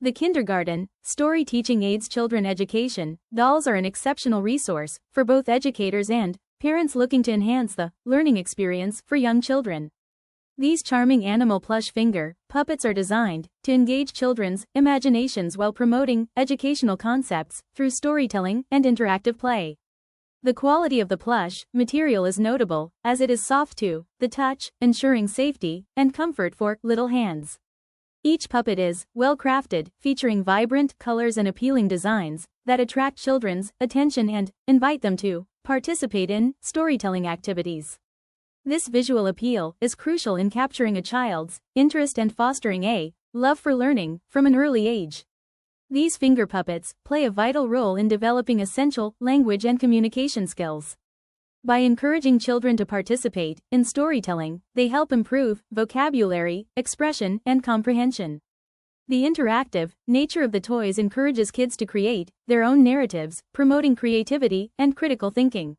The kindergarten, story teaching aids children education. Dolls are an exceptional resource for both educators and parents looking to enhance the learning experience for young children. These charming animal plush finger puppets are designed to engage children's imaginations while promoting educational concepts through storytelling and interactive play. The quality of the plush material is notable, as it is soft to the touch, ensuring safety and comfort for little hands. Each puppet is well-crafted, featuring vibrant colors and appealing designs that attract children's attention and invite them to participate in storytelling activities. This visual appeal is crucial in capturing a child's interest and fostering a love for learning from an early age. These finger puppets play a vital role in developing essential language and communication skills. By encouraging children to participate in storytelling, they help improve vocabulary, expression, and comprehension. The interactive nature of the toys encourages kids to create their own narratives, promoting creativity and critical thinking.